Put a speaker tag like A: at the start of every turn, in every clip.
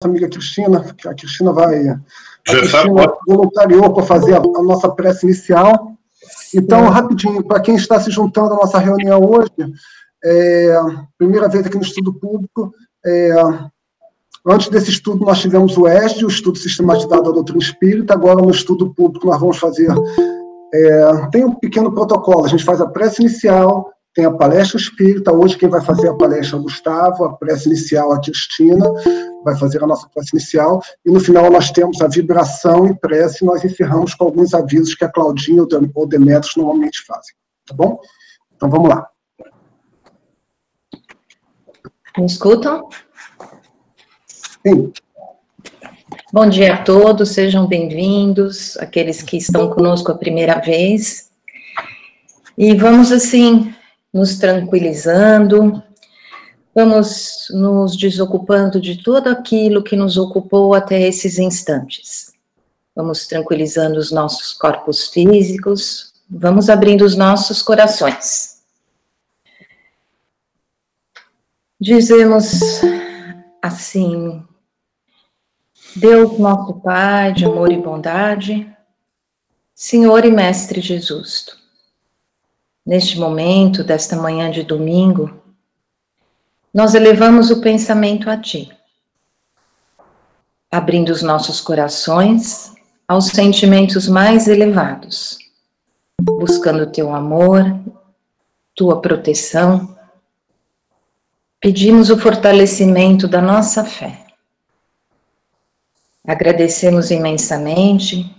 A: amiga Cristina, que a Cristina voluntariou para fazer a nossa prece inicial. Então, rapidinho, para quem está se juntando à nossa reunião hoje, primeira vez aqui no Estudo Público, antes desse estudo nós tivemos o ESD, o Estudo Sistematizado da Doutrina Espírita. Agora no Estudo Público nós vamos fazer, tem um pequeno protocolo, a gente faz a prece inicial, tem a palestra espírita. Hoje quem vai fazer a palestra é o Gustavo, a prece inicial a Cristina, vai fazer a nossa prece inicial, e no final nós temos a vibração e prece, e nós encerramos com alguns avisos que a Claudinha ou o Demetrios normalmente fazem, tá bom? Então vamos lá.
B: Me escutam?
A: Sim.
B: Bom dia a todos, sejam bem-vindos, aqueles que estão conosco a primeira vez. E vamos, assim, nos tranquilizando, vamos nos desocupando de tudo aquilo que nos ocupou até esses instantes. Vamos tranquilizando os nossos corpos físicos, vamos abrindo os nossos corações. Dizemos assim: Deus nosso Pai de amor e bondade, Senhor e Mestre Jesus, neste momento, desta manhã de domingo, nós elevamos o pensamento a Ti, abrindo os nossos corações aos sentimentos mais elevados, buscando Teu amor, Tua proteção. Pedimos o fortalecimento da nossa fé. Agradecemos imensamente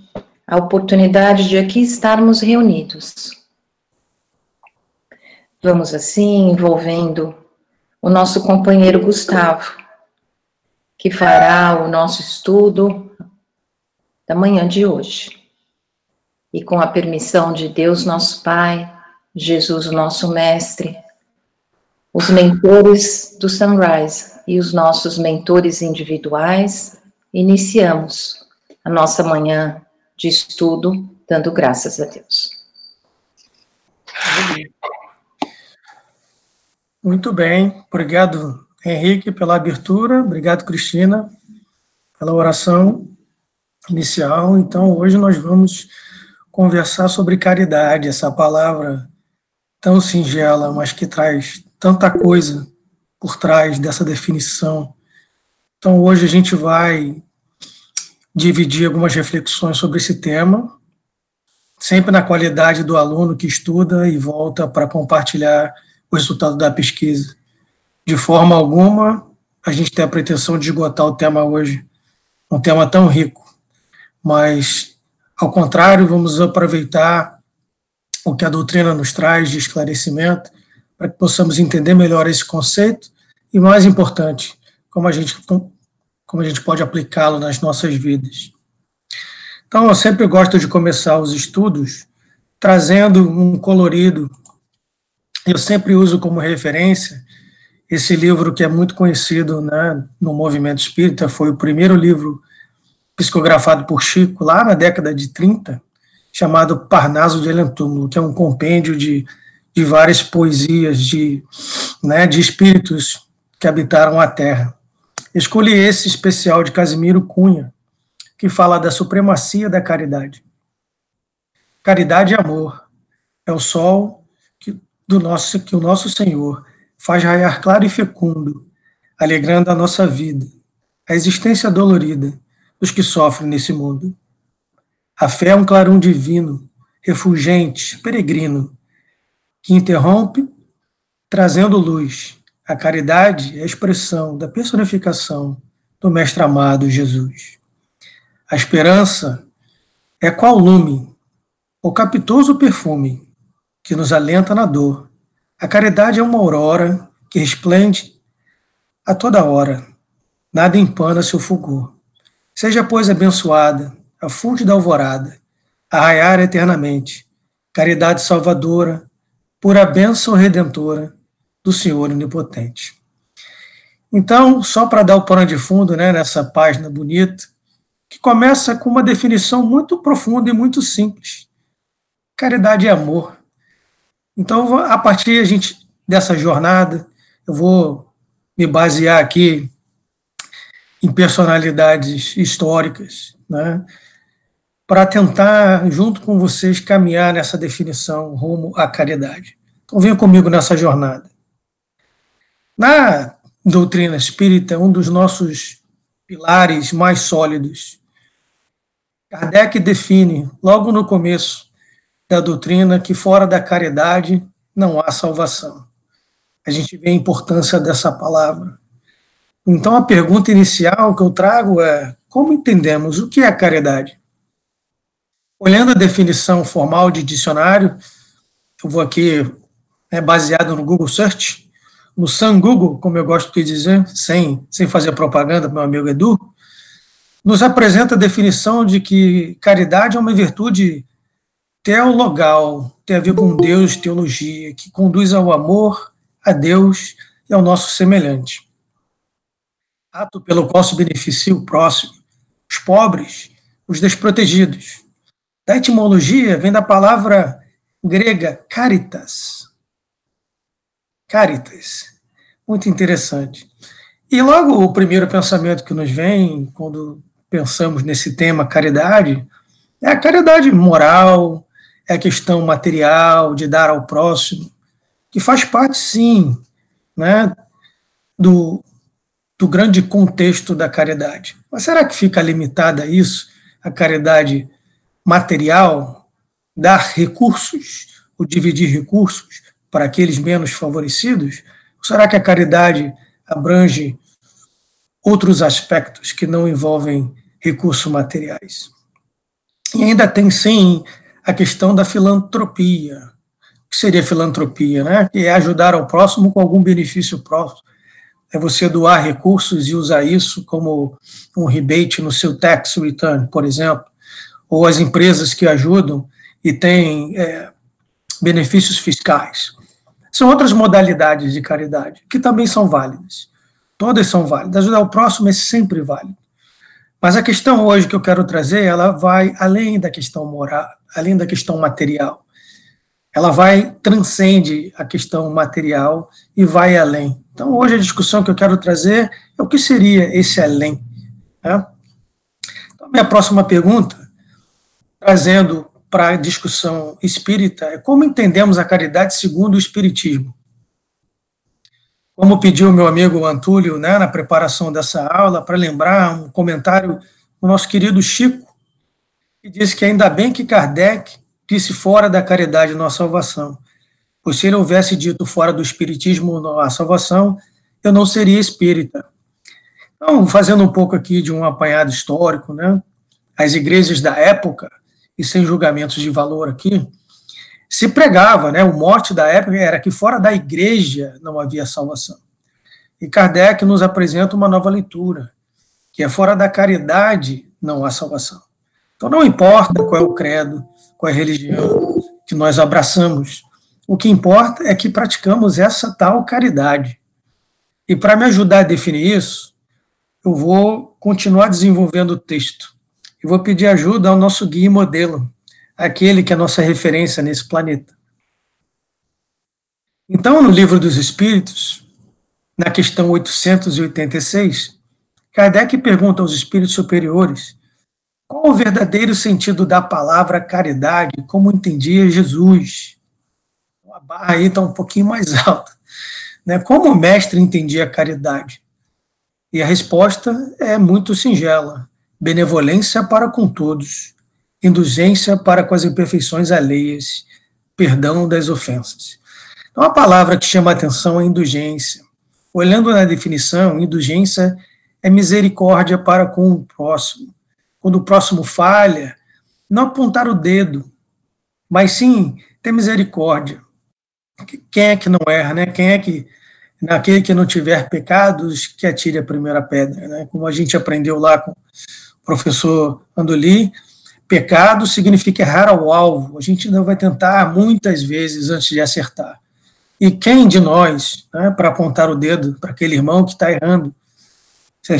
B: a oportunidade de aqui estarmos reunidos. Vamos assim envolvendo o nosso companheiro Gustavo, que fará o nosso estudo da manhã de hoje. E com a permissão de Deus, nosso Pai, Jesus, o nosso Mestre, os mentores do Sunrise e os nossos mentores individuais, iniciamos a nossa manhã de estudo, dando graças a Deus.
C: Muito bem, obrigado, Henrique, pela abertura, obrigado, Cristina, pela oração inicial. Então, hoje nós vamos conversar sobre caridade, essa palavra tão singela, mas que traz tanta coisa por trás dessa definição. Então, hoje a gente vai dividir algumas reflexões sobre esse tema, sempre na qualidade do aluno que estuda e volta para compartilhar o resultado da pesquisa. De forma alguma, a gente tem a pretensão de esgotar o tema hoje, um tema tão rico, mas, ao contrário, vamos aproveitar o que a doutrina nos traz de esclarecimento, para que possamos entender melhor esse conceito e, mais importante, como a gente pode aplicá-lo nas nossas vidas. Então, eu sempre gosto de começar os estudos trazendo um colorido. Eu sempre uso como referência esse livro que é muito conhecido, né, no movimento espírita, foi o primeiro livro psicografado por Chico, lá na década de 30, chamado Parnaso de Elentúmulo, que é um compêndio de várias poesias de espíritos que habitaram a Terra. Escolhi esse especial de Casimiro Cunha, que fala da supremacia da caridade. Caridade é amor, é o sol que o nosso Senhor faz raiar claro e fecundo, alegrando a nossa vida, a existência dolorida dos que sofrem nesse mundo. A fé é um clarão divino, refulgente, peregrino, que interrompe, trazendo luz. A caridade é a expressão da personificação do Mestre amado Jesus. A esperança é qual lume, o capitoso perfume que nos alenta na dor. A caridade é uma aurora que resplende a toda hora, nada empana seu fulgor. Seja, pois, abençoada a fonte da alvorada, a raiar eternamente, caridade salvadora, pura bênção redentora do Senhor onipotente. Então, só para dar o pano de fundo, né, nessa página bonita, que começa com uma definição muito profunda e muito simples. Caridade é amor. Então, a partir dessa jornada, eu vou me basear aqui em personalidades históricas, né, para tentar, junto com vocês, caminhar nessa definição rumo à caridade. Então, venha comigo nessa jornada. Na doutrina espírita, um dos nossos pilares mais sólidos, Kardec define, logo no começo da doutrina, que fora da caridade não há salvação. A gente vê a importância dessa palavra. Então, a pergunta inicial que eu trago é: como entendemos o que é a caridade? Olhando a definição formal de dicionário, eu vou aqui, baseado no Google Search, no San Google, como eu gosto de dizer, sem fazer propaganda para meu amigo Edu, nos apresenta a definição de que caridade é uma virtude teologal, tem a ver com Deus, teologia, que conduz ao amor, a Deus e ao nosso semelhante. Ato pelo qual se beneficia o próximo, os pobres, os desprotegidos. Da etimologia vem da palavra grega caritas. Caritas. Muito interessante. E logo o primeiro pensamento que nos vem quando pensamos nesse tema caridade é a caridade moral, é a questão material de dar ao próximo, que faz parte, sim, né, do grande contexto da caridade. Mas será que fica limitada a isso, a caridade material, dar recursos, ou dividir recursos para aqueles menos favorecidos? Ou será que a caridade abrange outros aspectos que não envolvem recursos materiais? E ainda tem, sim, a questão da filantropia. O que seria filantropia, né? Que é ajudar ao próximo com algum benefício próximo. É você doar recursos e usar isso como um rebate no seu tax return, por exemplo, ou as empresas que ajudam e têm benefícios fiscais. São outras modalidades de caridade, que também são válidas. Todas são válidas. Ajudar o próximo é sempre válido. Mas a questão hoje que eu quero trazer, ela vai além da questão moral, além da questão material. Ela transcende a questão material e vai além. Então, hoje a discussão que eu quero trazer é o que seria esse além. Né? Então, minha próxima pergunta, trazendo para a discussão espírita, é como entendemos a caridade segundo o Espiritismo. Como pediu o meu amigo Antúlio, né, na preparação dessa aula, para lembrar um comentário do nosso querido Chico, que disse que ainda bem que Kardec disse fora da caridade não há salvação, pois se ele houvesse dito fora do espiritismo não há salvação, eu não seria espírita. Então, fazendo um pouco aqui de um apanhado histórico, né, as igrejas da época, e sem julgamentos de valor aqui, se pregava, né, o mote da época era que fora da igreja não havia salvação. E Kardec nos apresenta uma nova leitura, que é fora da caridade não há salvação. Então não importa qual é o credo, qual é a religião que nós abraçamos, o que importa é que praticamos essa tal caridade. E para me ajudar a definir isso, eu vou continuar desenvolvendo o texto. E vou pedir ajuda ao nosso guia e modelo, aquele que é a nossa referência nesse planeta. Então, no Livro dos Espíritos, na questão 886, Kardec pergunta aos espíritos superiores qual o verdadeiro sentido da palavra caridade, como entendia Jesus. A barra aí está um pouquinho mais alta. Né? Como o mestre entendia a caridade? E a resposta é muito singela. Benevolência para com todos, indulgência para com as imperfeições alheias, perdão das ofensas. Então, a palavra que chama a atenção é indulgência. Olhando na definição, indulgência é misericórdia para com o próximo. Quando o próximo falha, não apontar o dedo, mas sim ter misericórdia. Quem é que não erra, né? Quem é que, naquele que não tiver pecados, que atire a primeira pedra, né? Como a gente aprendeu lá com professor Andoli, pecado significa errar ao alvo. A gente ainda vai tentar muitas vezes antes de acertar. E quem de nós, né, para apontar o dedo para aquele irmão que está errando, se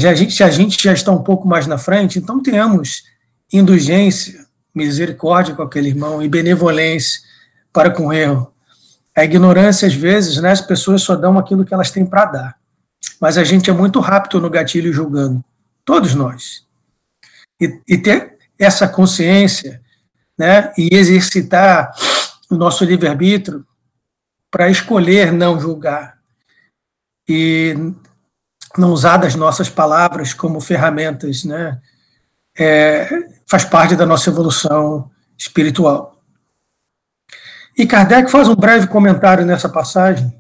C: a gente já está um pouco mais na frente, então tenhamos indulgência, misericórdia com aquele irmão e benevolência para com o erro. A ignorância, às vezes, né, as pessoas só dão aquilo que elas têm para dar. Mas a gente é muito rápido no gatilho julgando. todos nós. E ter essa consciência, né, e exercitar o nosso livre-arbítrio para escolher não julgar e não usar das nossas palavras como ferramentas, né, faz parte da nossa evolução espiritual. E Kardec faz um breve comentário nessa passagem.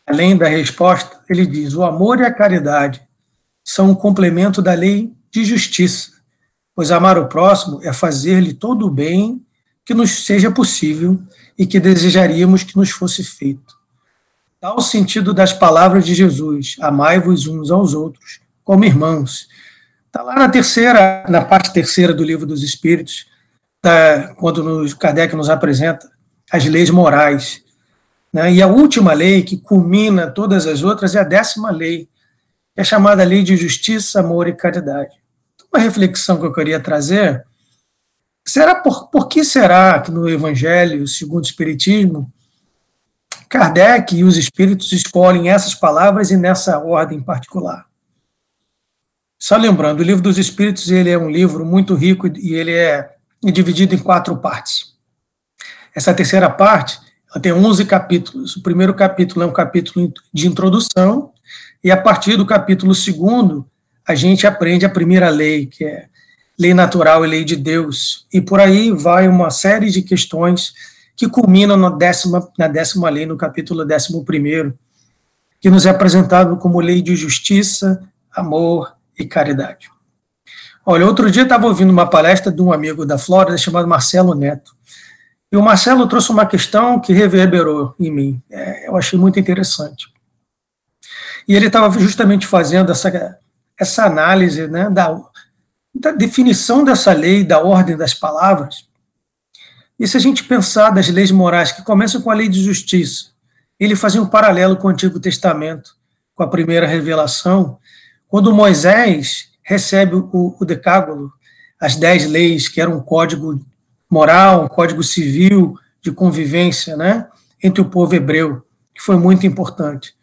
C: Além da resposta, ele diz: o amor e a caridade são um complemento da lei de justiça, pois amar o próximo é fazer-lhe todo o bem que nos seja possível e que desejaríamos que nos fosse feito. Tal o sentido das palavras de Jesus: amai-vos uns aos outros como irmãos. Está lá na parte terceira do Livro dos Espíritos, quando Kardec nos apresenta as leis morais, né? E a última lei, que culmina todas as outras, é a 10ª lei, que é chamada Lei de Justiça, Amor e Caridade. Uma reflexão que eu queria trazer: por que será que no Evangelho segundo o Espiritismo, Kardec e os Espíritos escolhem essas palavras e nessa ordem particular? Só lembrando, o Livro dos Espíritos ele é um livro muito rico e ele é dividido em 4 partes. Essa terceira parte ela tem 11 capítulos. O primeiro capítulo é um capítulo de introdução, e a partir do capítulo 2º, a gente aprende a primeira lei, que é lei natural e lei de Deus. E por aí vai uma série de questões que culminam na 10ª lei, no capítulo 11º, que nos é apresentado como lei de justiça, amor e caridade. Olha, outro dia eu estava ouvindo uma palestra de um amigo da Flórida chamado Marcelo Neto. E o Marcelo trouxe uma questão que reverberou em mim. Eu achei muito interessante. E ele estava justamente fazendo essa análise, né, da definição dessa lei, da ordem das palavras. E se a gente pensar das leis morais que começam com a lei de justiça, ele fazia um paralelo com o Antigo Testamento, com a primeira revelação, quando Moisés recebe o Decálogo, as 10 leis, que eram um código moral, um código civil de convivência, né, entre o povo hebreu, que foi muito importante.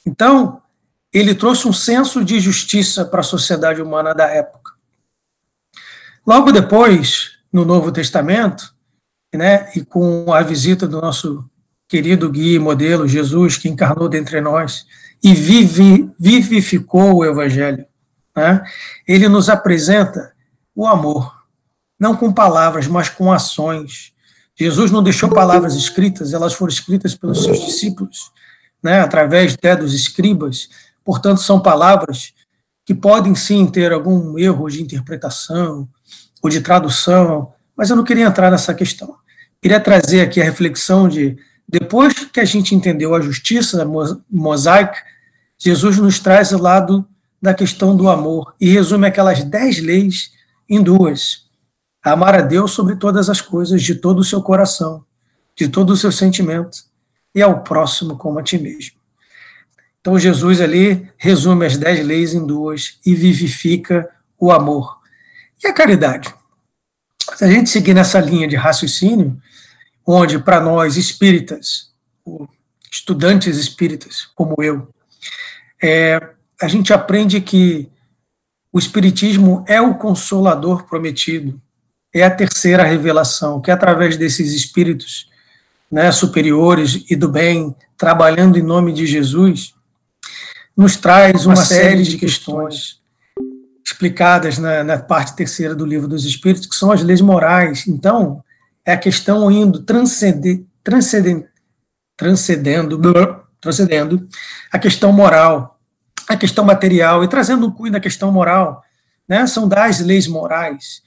C: Então, ele trouxe um senso de justiça para a sociedade humana da época. Logo depois, no Novo Testamento, né, e com a visita do nosso querido guia e modelo, Jesus, que encarnou dentre nós e vivificou o Evangelho, né, ele nos apresenta o amor, não com palavras, mas com ações. Jesus não deixou palavras escritas, elas foram escritas pelos seus discípulos, né, através até dos escribas. Portanto, são palavras que podem sim ter algum erro de interpretação ou de tradução, mas eu não queria entrar nessa questão. Queria trazer aqui a reflexão de, depois que a gente entendeu a justiça mosaica, Jesus nos traz o lado da questão do amor e resume aquelas 10 leis em 2. Amar a Deus sobre todas as coisas, de todo o seu coração, de todo o seu sentimento, e ao próximo como a ti mesmo. Então Jesus ali resume as 10 leis em 2 e vivifica o amor. E a caridade? Se a gente seguir nessa linha de raciocínio, onde para nós espíritas, estudantes espíritas como eu, a gente aprende que o espiritismo é o consolador prometido, é a terceira revelação, que através desses espíritos, né, superiores e do bem, trabalhando em nome de Jesus, nos traz uma série de questões explicadas na parte terceira do Livro dos Espíritos, que são as leis morais. Então, é a questão indo transcendendo a questão moral, a questão material, e trazendo um cunho da questão moral, né, são das leis morais.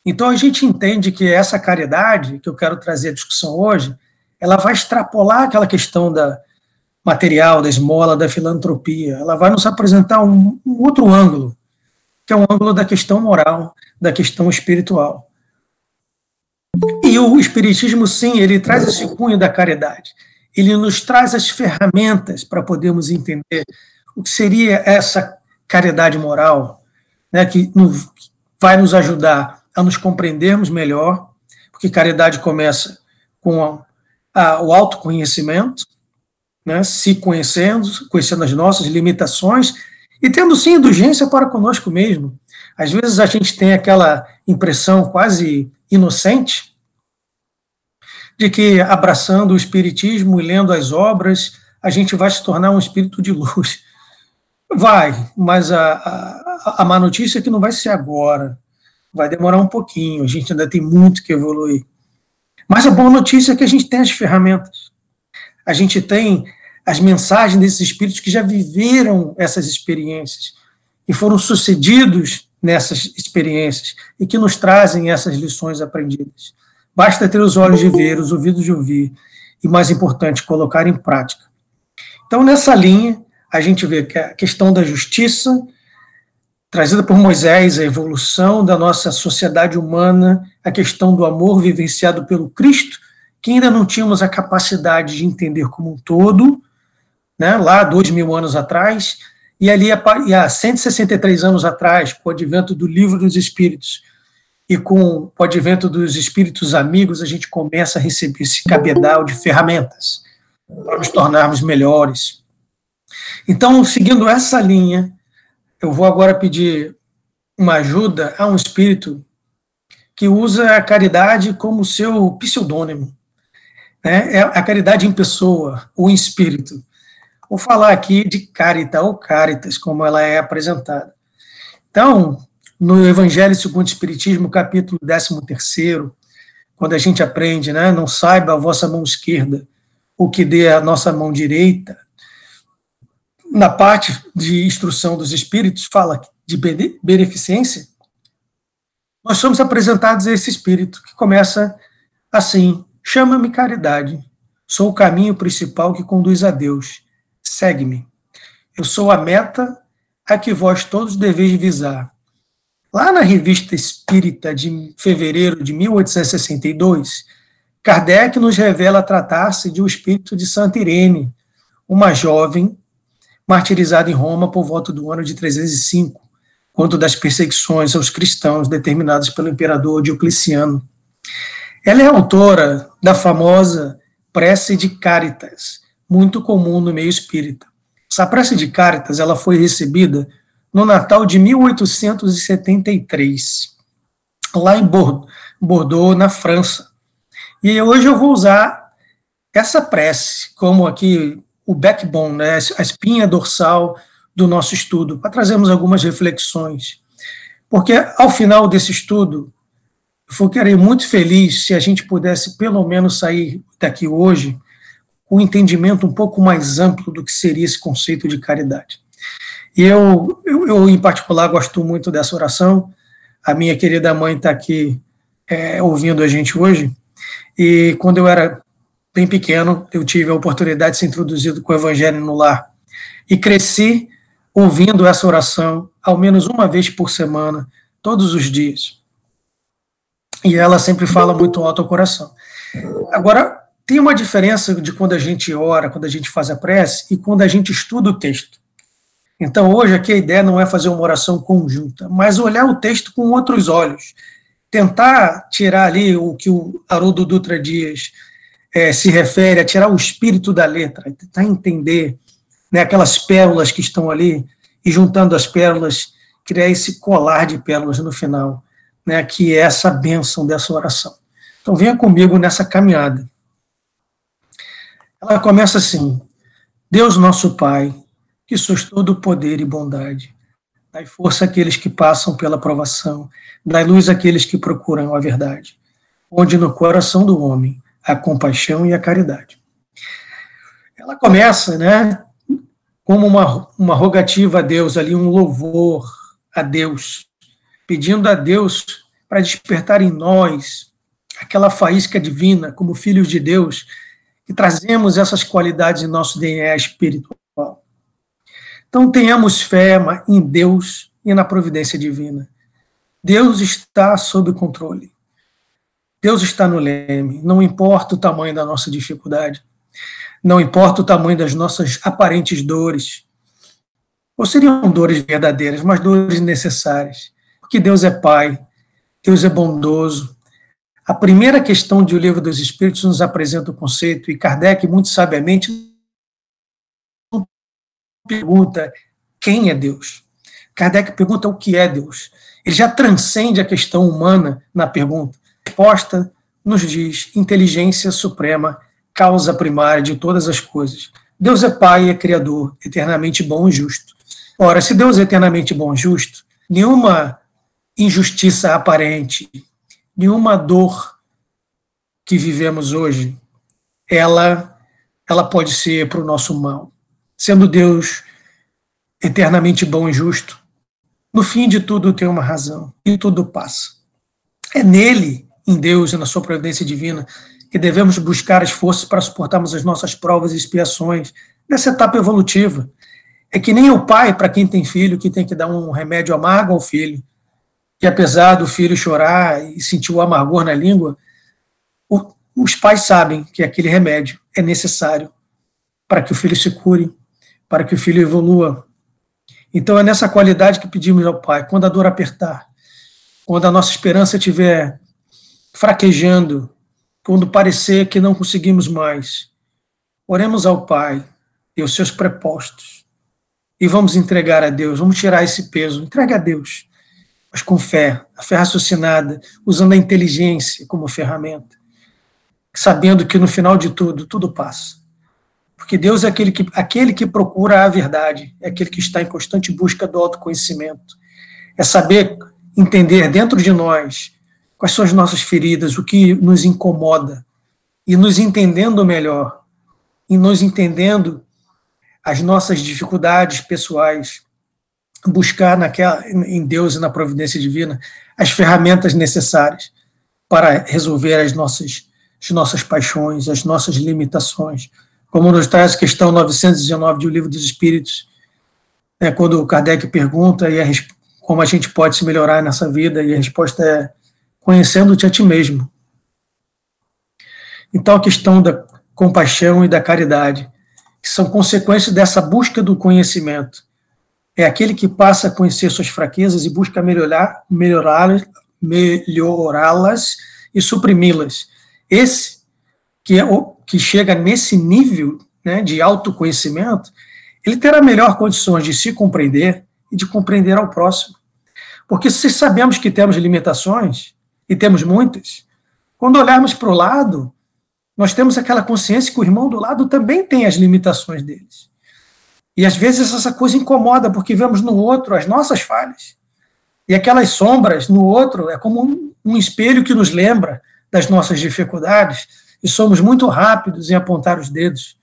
C: Então, a gente entende que essa caridade, que eu quero trazer à discussão hoje, ela vai extrapolar aquela questão da material, da esmola, da filantropia. Ela vai nos apresentar um outro ângulo, que é um ângulo da questão moral, da questão espiritual. E o Espiritismo, sim, ele traz esse cunho da caridade. Ele nos traz as ferramentas para podermos entender o que seria essa caridade moral, né, que vai nos ajudar a nos compreendermos melhor, porque caridade começa com o autoconhecimento, né, se conhecendo as nossas limitações E tendo, sim, indulgência para conosco mesmo. Às vezes a gente tem aquela impressão quase inocente de que, abraçando o espiritismo e lendo as obras, a gente vai se tornar um espírito de luz. Vai, mas a má notícia é que não vai ser agora. Vai demorar um pouquinho, a gente ainda tem muito que evoluir. Mas a boa notícia é que a gente tem as ferramentas. A gente tem as mensagens desses espíritos que já viveram essas experiências, que foram sucedidos nessas experiências e que nos trazem essas lições aprendidas. Basta ter os olhos de ver, os ouvidos de ouvir e, mais importante, colocar em prática. Então, nessa linha, a gente vê que a questão da justiça, trazida por Moisés, a evolução da nossa sociedade humana, a questão do amor vivenciado pelo Cristo, que ainda não tínhamos a capacidade de entender como um todo, né, lá 2.000 anos atrás, e ali há 163 anos atrás, com o advento do Livro dos Espíritos, e com o advento dos Espíritos Amigos, a gente começa a receber esse cabedal de ferramentas para nos tornarmos melhores. Então, seguindo essa linha, eu vou agora pedir uma ajuda a um espírito que usa a caridade como seu pseudônimo, né? É a caridade em pessoa, ou em espírito. Vou falar aqui de Carita, ou Caritas, como ela é apresentada. Então, no Evangelho segundo o Espiritismo, capítulo 13º, quando a gente aprende, né, não saiba a vossa mão esquerda o que dê a nossa mão direita, na parte de instrução dos espíritos, fala de beneficência, nós somos apresentados a esse espírito, que começa assim: chama-me caridade, sou o caminho principal que conduz a Deus, segue-me. Eu sou a meta a que vós todos deveis visar. Lá na Revista Espírita de fevereiro de 1862, Kardec nos revela tratar-se de um espírito de Santa Irene, uma jovem martirizada em Roma por volta do ano de 305, quando das perseguições aos cristãos determinadas pelo imperador Diocleciano. Ela é autora da famosa Prece de Caritas, muito comum no meio espírita. Essa Prece de Caritas ela foi recebida no Natal de 1873, lá em Bordeaux, na França. E hoje eu vou usar essa prece como aqui o backbone, né, a espinha dorsal do nosso estudo, para trazermos algumas reflexões. Porque ao final desse estudo, eu ficaria muito feliz se a gente pudesse pelo menos sair daqui hoje com um entendimento um pouco mais amplo do que seria esse conceito de caridade. E eu em particular, gosto muito dessa oração. A minha querida mãe está aqui ouvindo a gente hoje, e quando eu era bem pequeno, eu tive a oportunidade de ser introduzido com o Evangelho no lar, e cresci ouvindo essa oração ao menos uma vez por semana, todos os dias. E ela sempre fala muito alto ao coração. Agora, tem uma diferença de quando a gente ora, quando a gente faz a prece, e quando a gente estuda o texto. Então, hoje aqui a ideia não é fazer uma oração conjunta, mas olhar o texto com outros olhos, tentar tirar ali o que o Haroldo Dutra Dias se refere, a tirar o espírito da letra, tentar entender, né, aquelas pérolas que estão ali, e juntando as pérolas, criar esse colar de pérolas no final, né, que é essa bênção dessa oração. Então venha comigo nessa caminhada. Ela começa assim: Deus nosso Pai, que sois todo poder e bondade, dai força àqueles que passam pela provação, dai luz àqueles que procuram a verdade, onde no coração do homem a compaixão e a caridade. Ela começa, né, como uma rogativa a Deus, ali um louvor a Deus, pedindo a Deus para despertar em nós aquela faísca divina, como filhos de Deus, que trazemos essas qualidades em nosso DNA espiritual. Então, tenhamos fé em Deus e na providência divina. Deus está sob controle. Deus está no leme. Não importa o tamanho da nossa dificuldade. Não importa o tamanho das nossas aparentes dores. Ou seriam dores verdadeiras, mas dores necessárias. Porque Deus é Pai. Deus é bondoso. A primeira questão de O Livro dos Espíritos nos apresenta o conceito, e Kardec, muito sabiamente, pergunta: quem é Deus. Kardec pergunta o que é Deus. Ele já transcende a questão humana na pergunta. A resposta nos diz: inteligência suprema, causa primária de todas as coisas. Deus é Pai, é Criador, eternamente bom e justo. Ora, se Deus é eternamente bom e justo, nenhuma injustiça aparente, nenhuma dor que vivemos hoje, ela pode ser para o nosso mal. Sendo Deus eternamente bom e justo, no fim de tudo tem uma razão, e tudo passa. É nele, em Deus e na sua providência divina, que devemos buscar as forças para suportarmos as nossas provas e expiações nessa etapa evolutiva. É que nem o pai, para quem tem filho, que tem que dar um remédio amargo ao filho, e apesar do filho chorar e sentir o amargor na língua, os pais sabem que aquele remédio é necessário para que o filho se cure, para que o filho evolua. Então é nessa qualidade que pedimos ao Pai, quando a dor apertar, quando a nossa esperança estiver fraquejando, quando parecer que não conseguimos mais, oremos ao Pai e aos seus prepostos e vamos entregar a Deus, vamos tirar esse peso, entregue a Deus, mas com fé, a fé raciocinada, usando a inteligência como ferramenta, sabendo que no final de tudo, tudo passa. Porque Deus é aquele que procura a verdade, é aquele que está em constante busca do autoconhecimento. É saber entender dentro de nós quais são as nossas feridas, o que nos incomoda, e nos entendendo melhor, e nos entendendo as nossas dificuldades pessoais, buscar em Deus e na providência divina as ferramentas necessárias para resolver as nossas paixões, as nossas limitações. Como nos traz a questão 919 do Livro dos Espíritos, quando o Kardec pergunta como a gente pode se melhorar nessa vida, e a resposta é: conhecendo-te a ti mesmo. Então, a questão da compaixão e da caridade, que são consequências dessa busca do conhecimento, é aquele que passa a conhecer suas fraquezas e busca melhorá-las e suprimi-las. Esse que chega nesse nível, né, de autoconhecimento, ele terá melhor condições de se compreender e de compreender ao próximo. Porque se sabemos que temos limitações, e temos muitas, quando olharmos para o lado, nós temos aquela consciência que o irmão do lado também tem as limitações deles. E às vezes essa coisa incomoda, porque vemos no outro as nossas falhas. E aquelas sombras no outro é como um espelho que nos lembra das nossas dificuldades, e somos muito rápidos em apontar os dedos.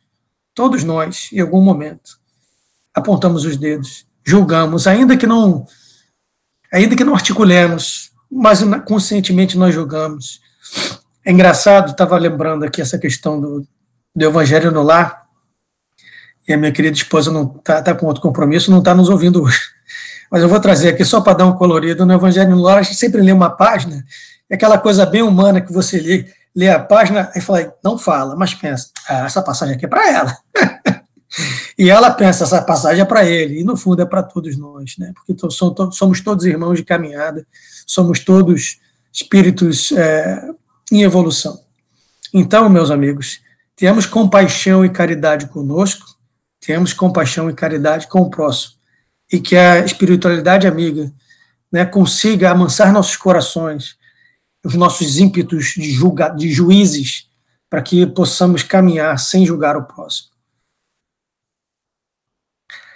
C: Todos nós, em algum momento, apontamos os dedos, julgamos, ainda que não articulemos, mas conscientemente nós julgamos. É engraçado, estava lembrando aqui essa questão do Evangelho no Lar, e a minha querida esposa está com outro compromisso, não está nos ouvindo hoje. Mas eu vou trazer aqui só para dar um colorido. No Evangelho no Lar, a gente sempre lê uma página, é aquela coisa bem humana que você lê a página e fala: não fala, mas pensa, essa passagem aqui é para ela. E ela pensa, essa passagem é para ele, e no fundo é para todos nós, né? Porque somos todos irmãos de caminhada, somos todos espíritos em evolução. Então, meus amigos, temos compaixão e caridade conosco, temos compaixão e caridade com o próximo, e que a espiritualidade amiga, né, consiga amansar nossos corações, os nossos ímpetos de juízes, para que possamos caminhar sem julgar o próximo.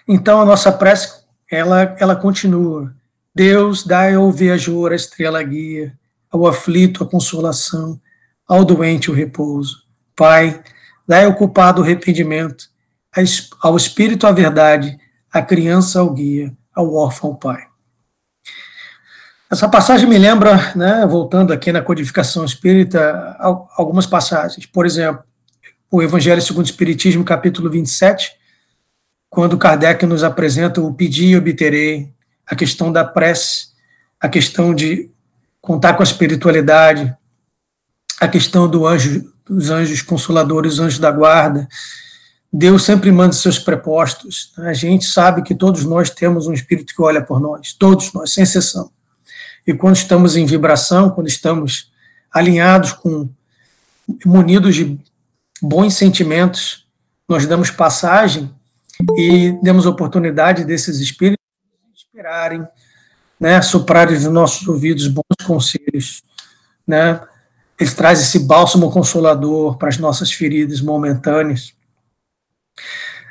C: Então, a nossa prece, ela continua. Deus, dai ao viajor a estrela guia, ao aflito a consolação, ao doente o repouso. Pai, dai ao culpado o arrependimento, ao espírito a verdade, à criança ao guia, ao órfão ao pai. Essa passagem me lembra, né, voltando aqui na codificação espírita, algumas passagens. Por exemplo, o Evangelho segundo o Espiritismo, capítulo 27, quando Kardec nos apresenta o pedir e obterei, a questão da prece, a questão de contar com a espiritualidade, a questão dos anjos consoladores, os anjos da guarda. Deus sempre manda seus prepostos. A gente sabe que todos nós temos um espírito que olha por nós, todos nós, sem exceção. E quando estamos em vibração, quando estamos alinhados, munidos de bons sentimentos, nós damos passagem e demos oportunidade desses espíritos inspirarem, né, soprarem nos nossos ouvidos bons conselhos, né? Eles trazem esse bálsamo consolador para as nossas feridas momentâneas.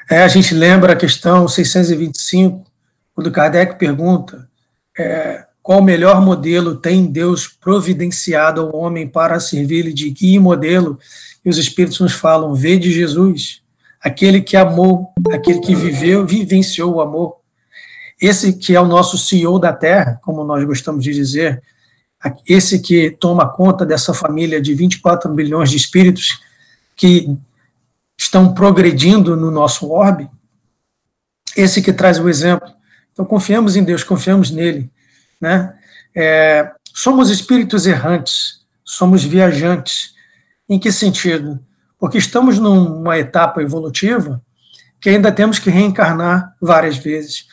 C: A gente lembra a questão 625, quando Kardec pergunta qual o melhor modelo tem Deus providenciado ao homem para servir-lhe de guia e modelo, e os Espíritos nos falam, vede Jesus, aquele que amou, aquele que viveu, vivenciou o amor, esse que é o nosso CEO da Terra, como nós gostamos de dizer, esse que toma conta dessa família de 24 bilhões de espíritos que estão progredindo no nosso orbe, esse que traz o exemplo. Então, confiamos em Deus, confiamos nele, né? Somos espíritos errantes, somos viajantes. Em que sentido? Porque estamos numa etapa evolutiva que ainda temos que reencarnar várias vezes.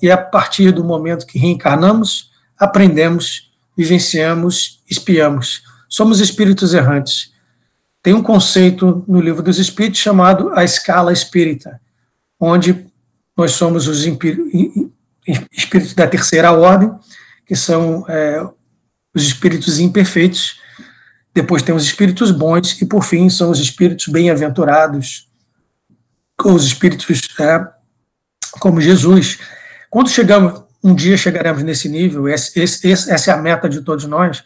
C: E a partir do momento que reencarnamos, aprendemos, vivenciamos, espiamos. Somos espíritos errantes. Tem um conceito no Livro dos Espíritos chamado a escala espírita, onde nós somos os espíritos da terceira ordem, que são os espíritos imperfeitos, depois tem os espíritos bons, e por fim são os espíritos bem-aventurados, ou os espíritos como Jesus. Quando um dia chegaremos nesse nível, essa é a meta de todos nós,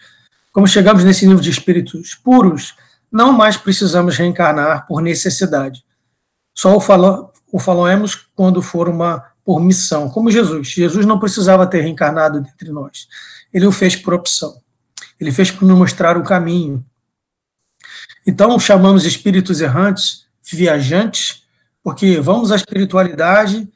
C: como chegamos nesse nível de espíritos puros, não mais precisamos reencarnar por necessidade. Só o falaremos quando for por missão, como Jesus. Jesus não precisava ter reencarnado entre nós. Ele o fez por opção. Ele fez por nos mostrar o caminho. Então, chamamos espíritos errantes, viajantes, porque vamos à espiritualidade,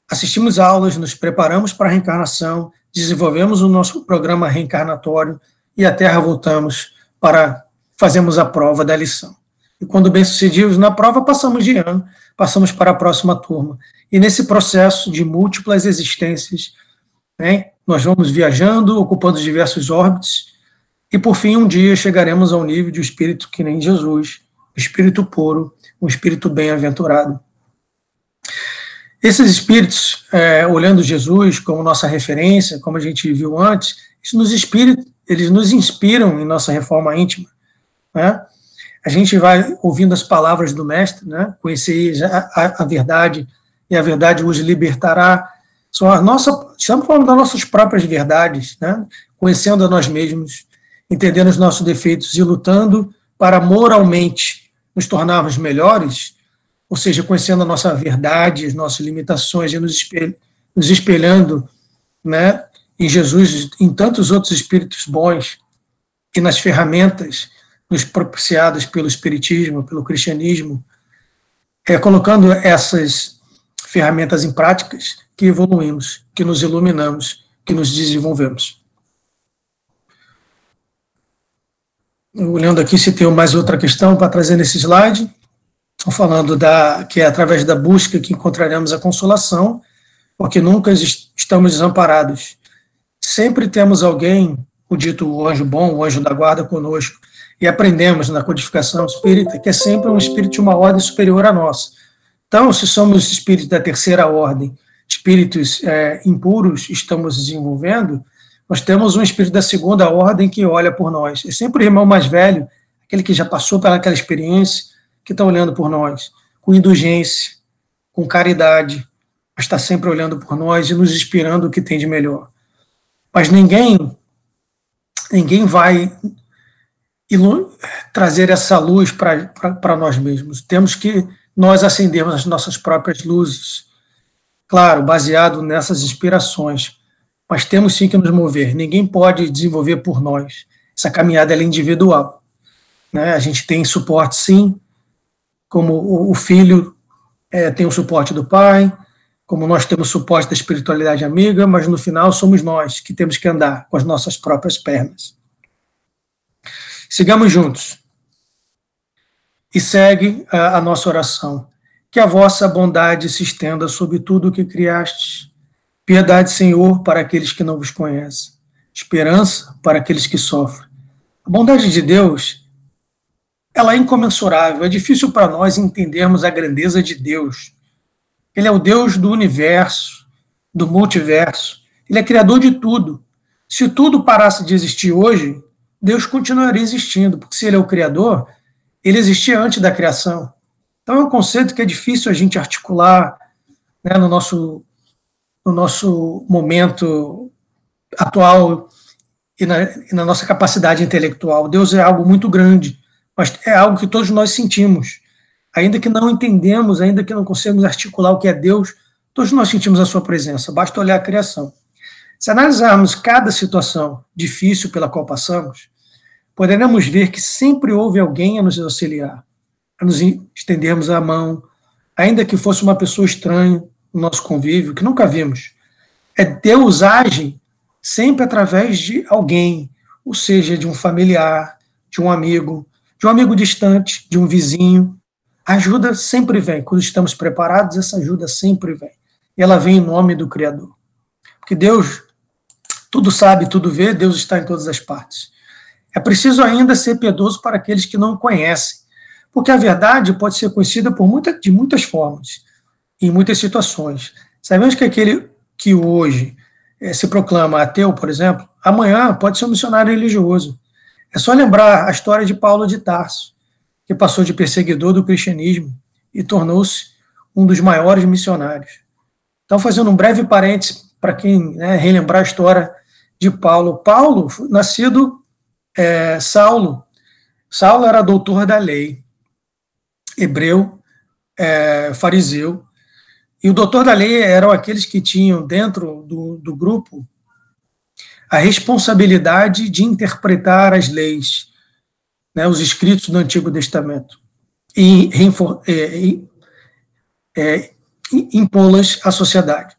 C: assistimos aulas, nos preparamos para a reencarnação, desenvolvemos o nosso programa reencarnatório e à Terra voltamos para fazermos a prova da lição. E quando bem-sucedidos na prova, passamos de ano, passamos para a próxima turma. E nesse processo de múltiplas existências, né, nós vamos viajando, ocupando diversos órbites, e por fim, um dia chegaremos ao nível de um espírito que nem Jesus, um espírito puro, um espírito bem-aventurado. Esses espíritos, olhando Jesus como nossa referência, como a gente viu antes, eles nos inspiram em nossa reforma íntima, né? A gente vai ouvindo as palavras do Mestre, né? Conheceis a verdade, e a verdade vos libertará. Estamos falando das nossas próprias verdades, né? Conhecendo a nós mesmos, entendendo os nossos defeitos e lutando para moralmente nos tornarmos melhores, ou seja, conhecendo a nossa verdade, as nossas limitações e nos espelhando, né, em Jesus, em tantos outros espíritos bons e nas ferramentas nos propiciadas pelo Espiritismo, pelo cristianismo, colocando essas ferramentas em práticas, que evoluímos, que nos iluminamos, que nos desenvolvemos. Olhando aqui se tem mais outra questão para trazer nesse slide, estou falando que é através da busca que encontraremos a consolação, porque nunca estamos desamparados. Sempre temos alguém, o dito anjo bom, o anjo da guarda conosco, e aprendemos na codificação espírita que é sempre um espírito de uma ordem superior à nossa. Então, se somos espíritos da terceira ordem, espíritos impuros, estamos desenvolvendo, nós temos um espírito da segunda ordem que olha por nós. É sempre o irmão mais velho, aquele que já passou pelaquela experiência, que está olhando por nós, com indulgência, com caridade, mas está sempre olhando por nós e nos inspirando o que tem de melhor. Mas ninguém vai trazer essa luz para nós mesmos. Temos que nós acendermos as nossas próprias luzes, claro, baseado nessas inspirações, mas temos sim que nos mover. Ninguém pode desenvolver por nós. Essa caminhada é individual, né? A gente tem suporte, sim, como o filho tem o suporte do pai, como nós temos suporte da espiritualidade amiga, mas no final somos nós que temos que andar com as nossas próprias pernas. Sigamos juntos. E segue a nossa oração. Que a vossa bondade se estenda sobre tudo o que criastes. Piedade, Senhor, para aqueles que não vos conhecem. Esperança para aqueles que sofrem. A bondade de Deus, ela é incomensurável. É difícil para nós entendermos a grandeza de Deus. Ele é o Deus do universo, do multiverso. Ele é criador de tudo. Se tudo parasse de existir hoje, Deus continuaria existindo, porque se ele é o criador, ele existia antes da criação. Então é um conceito que é difícil a gente articular, né, no nosso momento atual e na nossa capacidade intelectual. Deus é algo muito grande, mas é algo que todos nós sentimos. Ainda que não entendemos, ainda que não conseguimos articular o que é Deus, todos nós sentimos a sua presença, basta olhar a criação. Se analisarmos cada situação difícil pela qual passamos, poderemos ver que sempre houve alguém a nos auxiliar, a nos estendermos a mão, ainda que fosse uma pessoa estranha no nosso convívio, que nunca vimos. Deus age sempre através de alguém, ou seja, de um familiar, de um amigo distante, de um vizinho. A ajuda sempre vem. Quando estamos preparados, essa ajuda sempre vem. E ela vem em nome do Criador. Porque Deus tudo sabe, tudo vê, Deus está em todas as partes. É preciso ainda ser piedoso para aqueles que não conhecem, porque a verdade pode ser conhecida de muitas formas, em muitas situações. Sabemos que aquele que hoje se proclama ateu, por exemplo, amanhã pode ser um missionário religioso. É só lembrar a história de Paulo de Tarso, que passou de perseguidor do cristianismo e tornou-se um dos maiores missionários. Então, fazendo um breve parênteses para quem relembrar a história de Paulo. Paulo, nascido Saulo. Saulo era doutor da lei, hebreu, fariseu, e o doutor da lei eram aqueles que tinham dentro do grupo a responsabilidade de interpretar as leis, os escritos do Antigo Testamento, e impô-las à sociedade.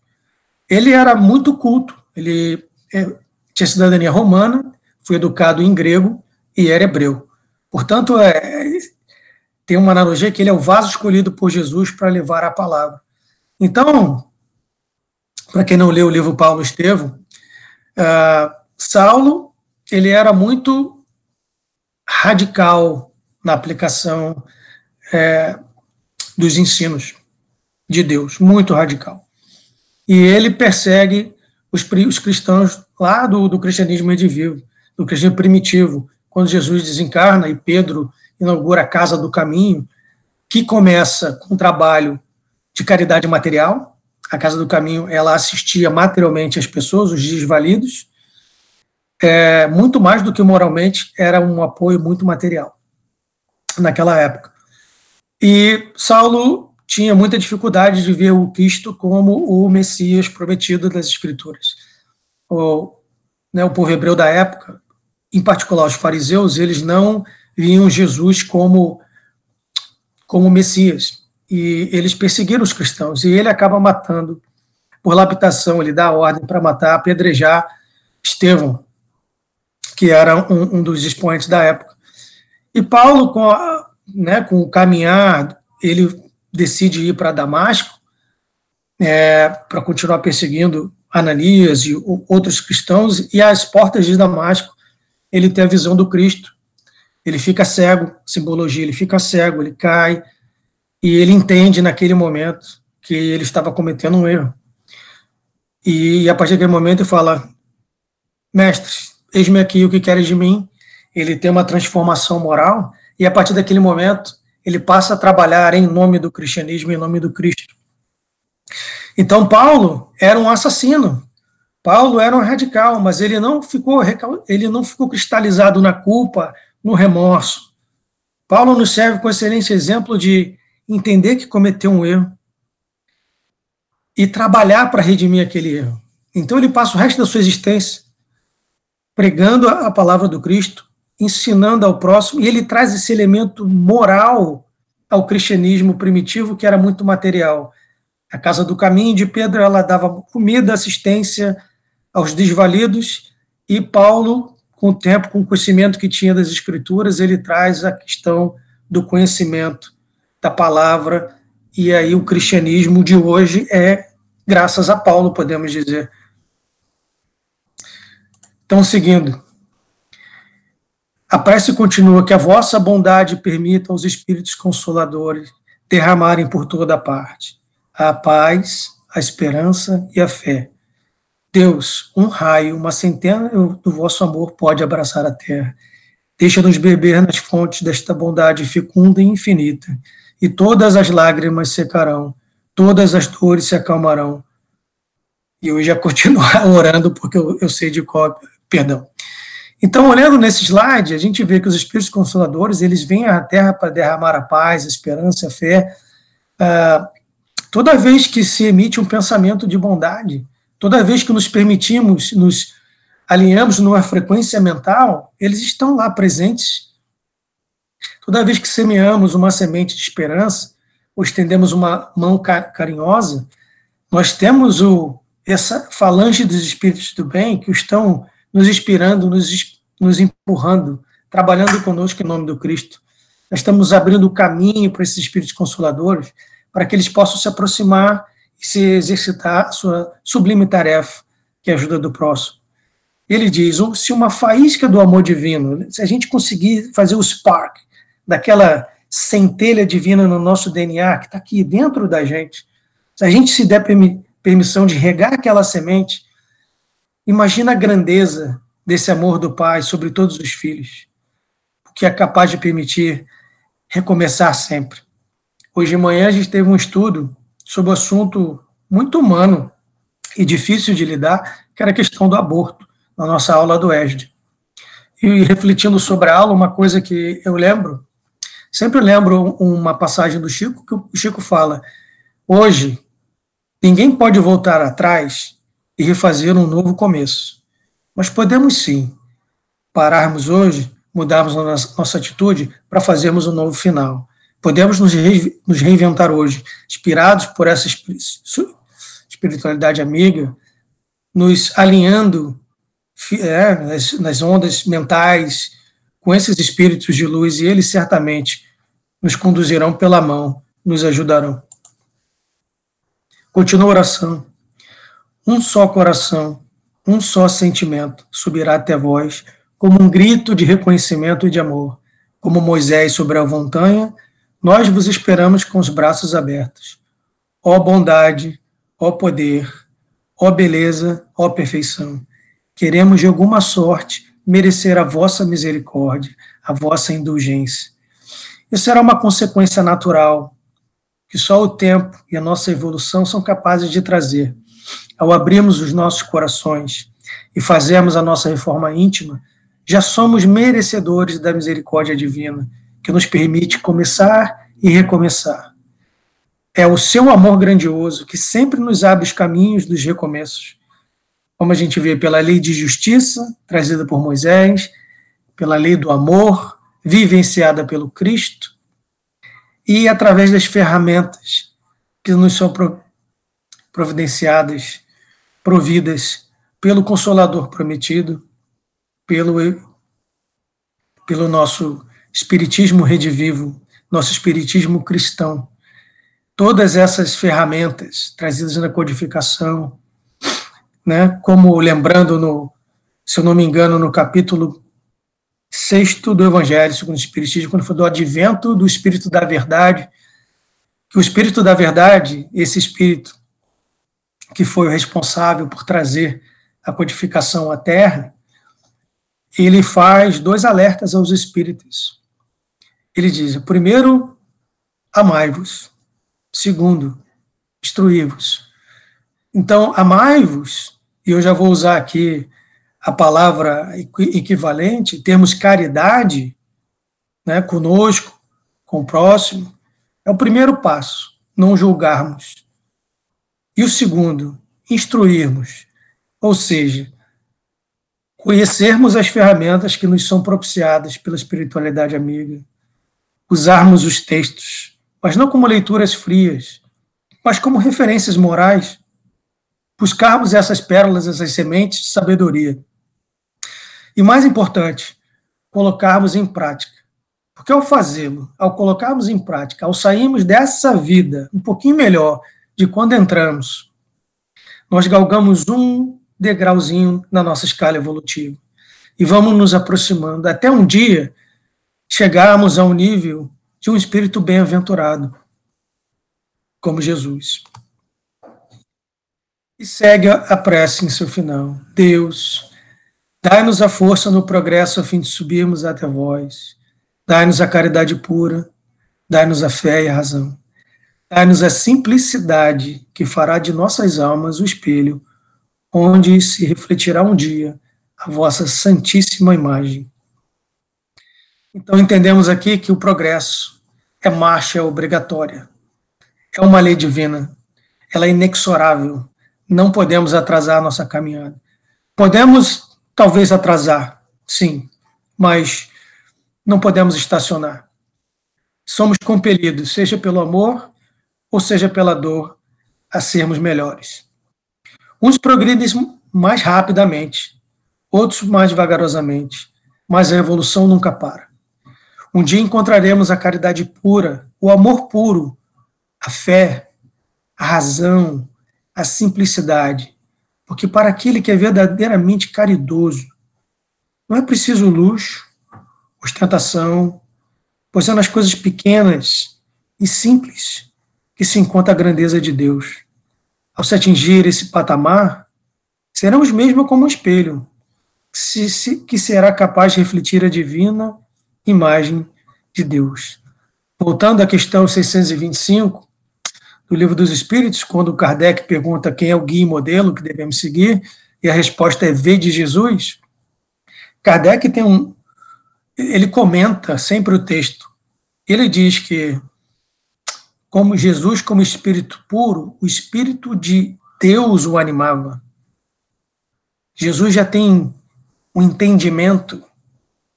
C: Ele era muito culto, ele tinha cidadania romana, foi educado em grego e era hebreu. Portanto, tem uma analogia que ele é o vaso escolhido por Jesus para levar a palavra. Então, para quem não leu o livro Paulo e Estevão, Saulo, ele era muito radical na aplicação dos ensinos de Deus, muito radical. E ele persegue os cristãos lá do cristianismo medieval, do cristianismo primitivo, quando Jesus desencarna e Pedro inaugura a Casa do Caminho, que começa com um trabalho de caridade material. A Casa do Caminho, ela assistia materialmente as pessoas, os desvalidos, muito mais do que moralmente, era um apoio muito material naquela época. E Saulo tinha muita dificuldade de ver o Cristo como o Messias prometido das Escrituras. O povo hebreu da época, em particular os fariseus, eles não viam Jesus como Messias. E eles perseguiram os cristãos. E ele acaba matando, por labitação, ele dá a ordem para matar, apedrejar Estevão, que era um dos expoentes da época. E Paulo, com o caminhar, ele decide ir para Damasco, para continuar perseguindo Ananias e outros cristãos, e às portas de Damasco ele tem a visão do Cristo, ele fica cego, simbologia, ele fica cego, ele cai, e ele entende naquele momento que ele estava cometendo um erro. E a partir daquele momento ele fala: mestre, eis-me aqui, o que queres de mim? Ele tem uma transformação moral, e a partir daquele momento ele passa a trabalhar em nome do cristianismo, em nome do Cristo. Então Paulo era um assassino, Paulo era um radical, mas ele não ficou cristalizado na culpa, no remorso. Paulo nos serve com excelente exemplo de entender que cometeu um erro e trabalhar para redimir aquele erro. Então ele passa o resto da sua existência pregando a palavra do Cristo, ensinando ao próximo, e ele traz esse elemento moral ao cristianismo primitivo, que era muito material. A Casa do Caminho de Pedro, ela dava comida, assistência aos desvalidos, e Paulo, com o tempo, com o conhecimento que tinha das Escrituras, ele traz a questão do conhecimento da palavra, e aí o cristianismo de hoje é graças a Paulo, podemos dizer. Então, seguindo, a prece continua: que a vossa bondade permita aos Espíritos Consoladores derramarem por toda parte, a paz, a esperança e a fé. Deus, um raio, uma centena do vosso amor pode abraçar a terra. Deixa-nos beber nas fontes desta bondade fecunda e infinita, e todas as lágrimas secarão, todas as dores se acalmarão. E eu já continuar orando, porque eu sei de qual, perdão. Então, olhando nesse slide, a gente vê que os Espíritos Consoladores, eles vêm à Terra para derramar a paz, a esperança, a fé. Toda vez que se emite um pensamento de bondade, toda vez que nos permitimos, nos alinhamos numa frequência mental, eles estão lá presentes. Toda vez que semeamos uma semente de esperança, ou estendemos uma mão carinhosa, nós temos essa falange dos espíritos do bem que estão nos inspirando, nos empurrando, trabalhando conosco em nome do Cristo. Nós estamos abrindo o caminho para esses espíritos consoladores, para que eles possam se aproximar e se exercitar a sua sublime tarefa, que é a ajuda do próximo. Ele diz, se uma faísca do amor divino, se a gente conseguir fazer o spark, daquela centelha divina no nosso DNA, que está aqui dentro da gente, se a gente se der permissão de regar aquela semente, imagina a grandeza desse amor do Pai sobre todos os filhos, que é capaz de permitir recomeçar sempre. Hoje de manhã a gente teve um estudo sobre um assunto muito humano e difícil de lidar, que era a questão do aborto, na nossa aula do ESD. E refletindo sobre a aula, uma coisa que eu lembro, sempre lembro uma passagem do Chico, que o Chico fala, hoje, ninguém pode voltar atrás e refazer um novo começo. Mas podemos sim pararmos hoje, mudarmos a nossa atitude para fazermos um novo final. Podemos nos reinventar hoje, inspirados por essa espiritualidade amiga, nos alinhando nas ondas mentais com esses espíritos de luz, e eles certamente nos conduzirão pela mão, nos ajudarão. Continua a oração. Um só coração, um só sentimento subirá até vós, como um grito de reconhecimento e de amor. Como Moisés sobre a montanha, nós vos esperamos com os braços abertos. Ó bondade, ó poder, ó beleza, ó perfeição. Queremos de alguma sorte merecer a vossa misericórdia, a vossa indulgência. Isso será uma consequência natural, que só o tempo e a nossa evolução são capazes de trazer. Ao abrirmos os nossos corações e fazermos a nossa reforma íntima, já somos merecedores da misericórdia divina, que nos permite começar e recomeçar. É o seu amor grandioso que sempre nos abre os caminhos dos recomeços, como a gente vê pela lei de justiça, trazida por Moisés, pela lei do amor, vivenciada pelo Cristo, e através das ferramentas que nos são providenciadas, providas pelo Consolador prometido, pelo nosso espiritismo redivivo, nosso espiritismo cristão. Todas essas ferramentas trazidas na codificação, né, como lembrando, se eu não me engano, no capítulo 6º do Evangelho segundo o Espiritismo, quando foi do advento do Espírito da Verdade, que o Espírito da Verdade, esse Espírito que foi o responsável por trazer a codificação à Terra, ele faz 2 alertas aos espíritos. Ele diz, primeiro, amai-vos. Segundo, instruí-vos. Então, amai-vos, e eu já vou usar aqui a palavra equivalente, termos caridade, né, conosco, com o próximo, é o primeiro passo, não julgarmos. E o segundo, instruirmos, ou seja, conhecermos as ferramentas que nos são propiciadas pela espiritualidade amiga, usarmos os textos, mas não como leituras frias, mas como referências morais, buscarmos essas pérolas, essas sementes de sabedoria. E mais importante, colocarmos em prática. Porque ao fazê-lo, ao colocarmos em prática, ao sairmos dessa vida um pouquinho melhor de quando entramos, nós galgamos um degrauzinho na nossa escala evolutiva. E vamos nos aproximando até um dia chegarmos ao nível de um espírito bem-aventurado, como Jesus. E segue a prece em seu final. Deus, dai-nos a força no progresso a fim de subirmos até vós. Dai-nos a caridade pura, dai-nos a fé e a razão. Dai-nos a simplicidade que fará de nossas almas o espelho, onde se refletirá um dia a vossa santíssima imagem. Então entendemos aqui que o progresso é marcha obrigatória, é uma lei divina, ela é inexorável, não podemos atrasar a nossa caminhada. Podemos talvez atrasar, sim, mas não podemos estacionar. Somos compelidos, seja pelo amor ou seja pela dor, a sermos melhores. Uns progridem mais rapidamente, outros mais vagarosamente, mas a evolução nunca para. Um dia encontraremos a caridade pura, o amor puro, a fé, a razão, a simplicidade, porque para aquele que é verdadeiramente caridoso, não é preciso luxo, ostentação, pois é nas coisas pequenas e simples que se encontra a grandeza de Deus. Ao se atingir esse patamar, seremos mesmo como um espelho, que será capaz de refletir a divina imagem de Deus. Voltando à questão 625 do Livro dos Espíritos, quando Kardec pergunta quem é o guia e modelo que devemos seguir, e a resposta é vede Jesus, Kardec ele comenta sempre o texto. Ele diz que como Jesus, como espírito puro, o espírito de Deus o animava. Jesus já tem um entendimento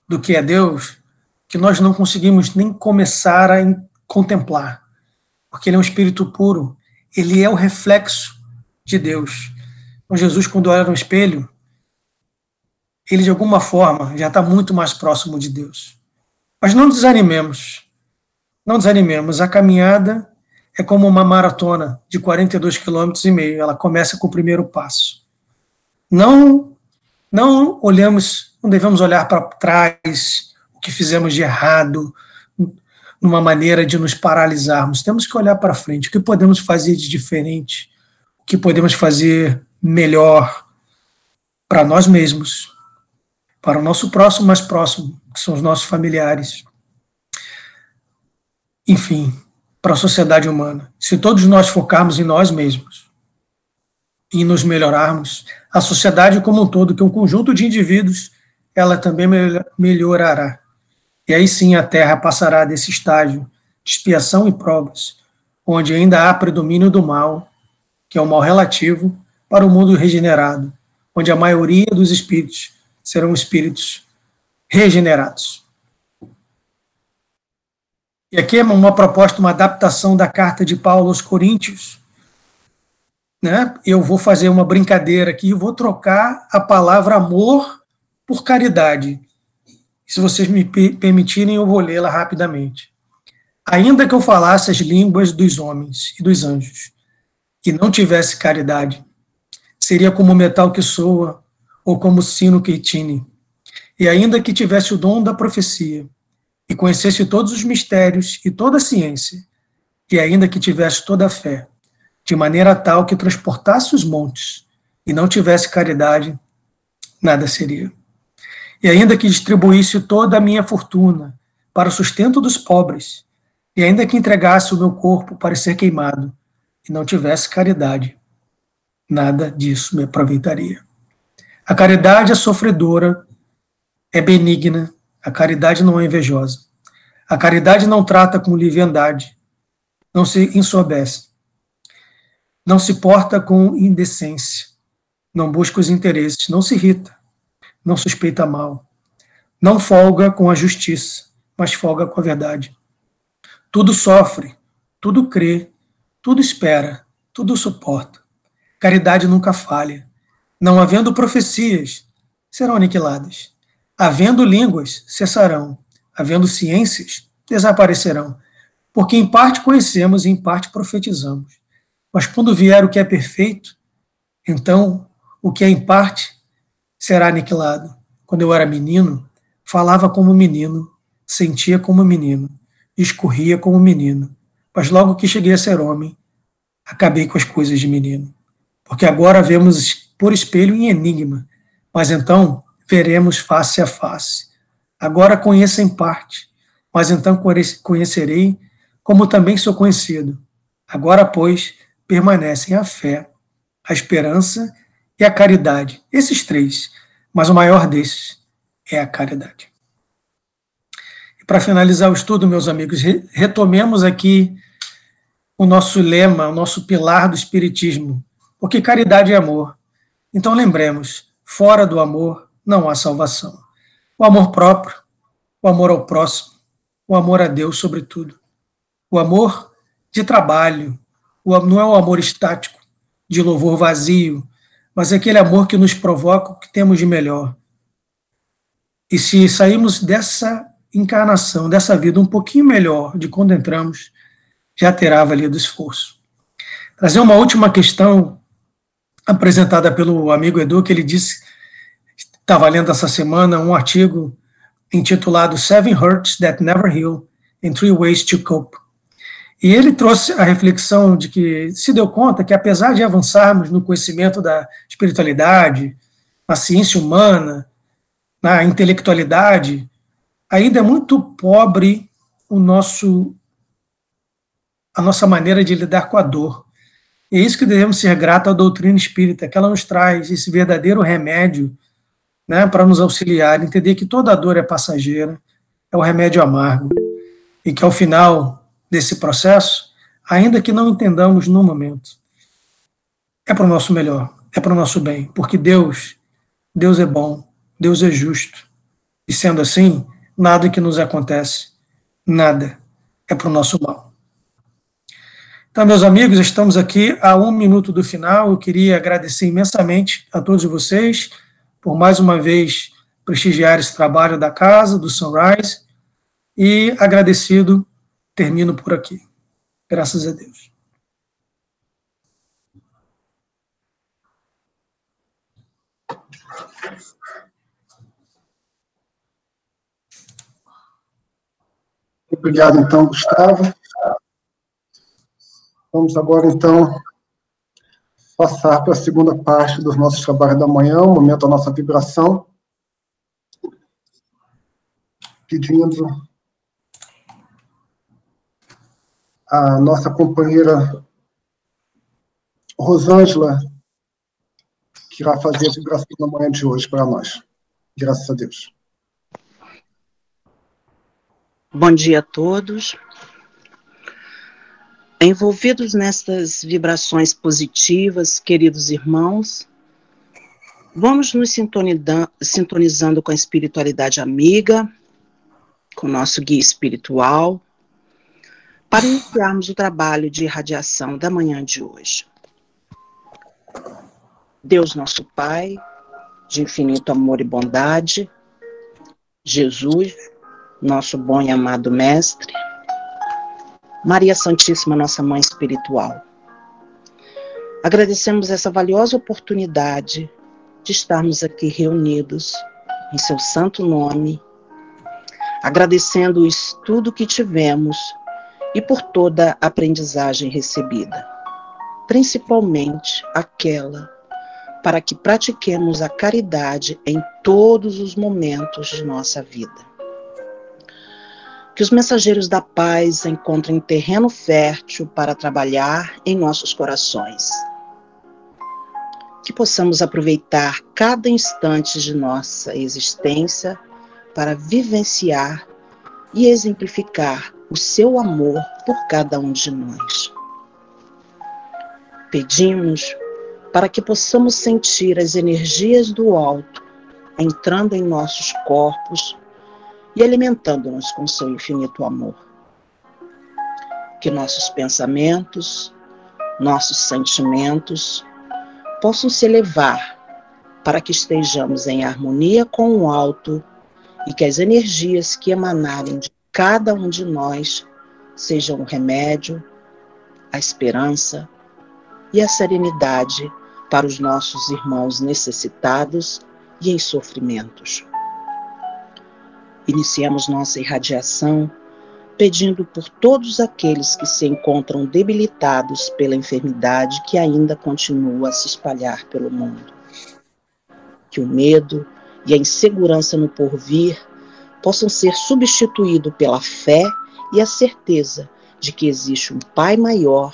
C: do que é Deus que nós não conseguimos nem começar a contemplar, porque ele é um espírito puro, ele é o reflexo de Deus. Então Jesus, quando olha no espelho, ele de alguma forma já está muito mais próximo de Deus. Mas não desanimemos, a caminhada é como uma maratona de 42,5 km, ela começa com o primeiro passo. Não devemos olhar para trás o que fizemos de errado, numa maneira de nos paralisarmos. Temos que olhar para frente, o que podemos fazer de diferente, o que podemos fazer melhor para nós mesmos, para o nosso próximo mais próximo, que são os nossos familiares. Enfim, para a sociedade humana. Se todos nós focarmos em nós mesmos e nos melhorarmos, a sociedade como um todo, que é um conjunto de indivíduos, ela também melhorará. E aí sim a Terra passará desse estágio de expiação e provas, onde ainda há predomínio do mal, que é o mal relativo, para o mundo regenerado, onde a maioria dos espíritos serão espíritos regenerados. E aqui é uma proposta, uma adaptação da carta de Paulo aos Coríntios. Né? Eu vou fazer uma brincadeira aqui, eu vou trocar a palavra amor por caridade. Se vocês me permitirem, eu vou lê-la rapidamente. Ainda que eu falasse as línguas dos homens e dos anjos, e não tivesse caridade, seria como o metal que soa, ou como o sino que tine. E ainda que tivesse o dom da profecia, e conhecesse todos os mistérios e toda a ciência, e ainda que tivesse toda a fé, de maneira tal que transportasse os montes, e não tivesse caridade, nada seria. E ainda que distribuísse toda a minha fortuna para o sustento dos pobres, e ainda que entregasse o meu corpo para ser queimado, e não tivesse caridade, nada disso me aproveitaria. A caridade é sofredora, é benigna, a caridade não é invejosa. A caridade não trata com leviandade, não se ensoberbece, não se porta com indecência, não busca os interesses, não se irrita, não suspeita mal, não folga com a justiça, mas folga com a verdade. Tudo sofre, tudo crê, tudo espera, tudo suporta. Caridade nunca falha. Não havendo profecias, serão aniquiladas. Havendo línguas, cessarão. Havendo ciências, desaparecerão. Porque em parte conhecemos e em parte profetizamos. Mas quando vier o que é perfeito, então o que é em parte será aniquilado. Quando eu era menino, falava como menino, sentia como menino, escorria como menino. Mas logo que cheguei a ser homem, acabei com as coisas de menino. porque agora vemos por espelho em enigma, mas então veremos face a face. Agora conheço em parte, mas então conhecerei como também sou conhecido. Agora, pois, permanecem a fé, a esperança e a caridade. Esses três, mas o maior desses é a caridade. E para finalizar o estudo, meus amigos, retomemos aqui o nosso lema, o nosso pilar do Espiritismo, porque caridade é amor. Então lembremos, fora do amor não há salvação. O amor próprio, o amor ao próximo, o amor a Deus sobretudo. O amor de trabalho, não é o amor estático, de louvor vazio, mas é aquele amor que nos provoca o que temos de melhor. E se sairmos dessa encarnação, dessa vida um pouquinho melhor de quando entramos, já terá valido o esforço. Trazer uma última questão apresentada pelo amigo Edu, que ele disse, estava lendo essa semana um artigo intitulado Seven Hurts That Never Heal and 3 Ways to Cope. E ele trouxe a reflexão de que se deu conta que, apesar de avançarmos no conhecimento da espiritualidade, na ciência humana, na intelectualidade, ainda é muito pobre a nossa maneira de lidar com a dor. E é isso que devemos ser gratos à doutrina espírita, que ela nos traz esse verdadeiro remédio, né, para nos auxiliar, entender que toda dor é passageira, é o remédio amargo, e que ao final desse processo, ainda que não entendamos no momento, é para o nosso melhor, é para o nosso bem, porque Deus é bom, Deus é justo, e sendo assim, nada que nos acontece, nada é para o nosso mal. Então, meus amigos, estamos aqui a 1 minuto do final. Eu queria agradecer imensamente a todos vocês por mais uma vez prestigiar esse trabalho da casa, do Sunrise, e agradecido, termino por aqui. Graças a Deus.
A: Obrigado, então, Gustavo. Vamos agora, então, passar para a segunda parte dos nossos trabalhos da manhã, o momento da nossa vibração. Pedindo a nossa companheira Rosângela, que irá fazer a vibração da manhã de hoje para nós. Graças a Deus.
D: Bom dia a todos. Envolvidos nestas vibrações positivas, queridos irmãos, vamos nos sintonizando com a espiritualidade amiga, com o nosso guia espiritual, para iniciarmos o trabalho de irradiação da manhã de hoje. Deus nosso Pai, de infinito amor e bondade, Jesus, nosso bom e amado Mestre, Maria Santíssima, nossa Mãe Espiritual. Agradecemos essa valiosa oportunidade de estarmos aqui reunidos em seu santo nome, agradecendo o estudo que tivemos e por toda a aprendizagem recebida, principalmente aquela para que pratiquemos a caridade em todos os momentos de nossa vida. Que os mensageiros da paz encontrem terreno fértil para trabalhar em nossos corações. Que possamos aproveitar cada instante de nossa existência para vivenciar e exemplificar o seu amor por cada um de nós. Pedimos para que possamos sentir as energias do alto entrando em nossos corpos e alimentando-nos com seu infinito amor. Que nossos pensamentos, nossos sentimentos possam se elevar para que estejamos em harmonia com o alto e que as energias que emanarem de cada um de nós sejam o remédio, a esperança e a serenidade para os nossos irmãos necessitados e em sofrimentos. Iniciamos nossa irradiação pedindo por todos aqueles que se encontram debilitados pela enfermidade que ainda continua a se espalhar pelo mundo. Que o medo e a insegurança no porvir possam ser substituídos pela fé e a certeza de que existe um Pai maior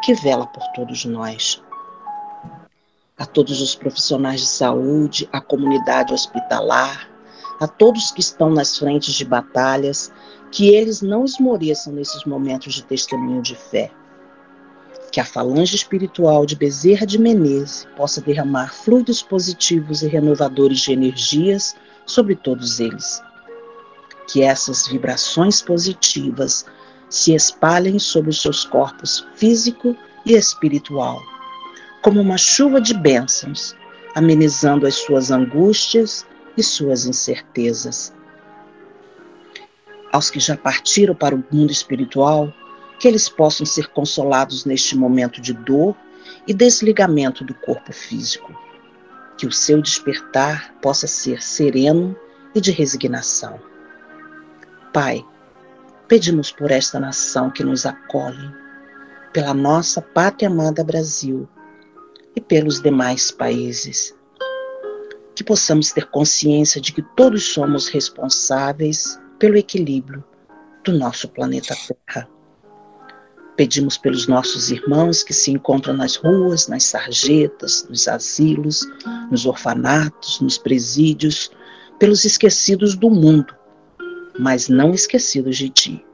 D: que vela por todos nós. A todos os profissionais de saúde, à comunidade hospitalar, a todos que estão nas frentes de batalhas, que eles não esmoreçam nesses momentos de testemunho de fé. Que a falange espiritual de Bezerra de Menezes possa derramar fluidos positivos e renovadores de energias sobre todos eles. Que essas vibrações positivas se espalhem sobre os seus corpos físico e espiritual, como uma chuva de bênçãos, amenizando as suas angústias e suas incertezas. Aos que já partiram para o mundo espiritual, que eles possam ser consolados neste momento de dor e desligamento do corpo físico. Que o seu despertar possa ser sereno e de resignação. Pai, pedimos por esta nação que nos acolhe, pela nossa pátria amada Brasil e pelos demais países. Que possamos ter consciência de que todos somos responsáveis pelo equilíbrio do nosso planeta Terra. Pedimos pelos nossos irmãos que se encontram nas ruas, nas sarjetas, nos asilos, nos orfanatos, nos presídios, pelos esquecidos do mundo, mas não esquecidos de Ti.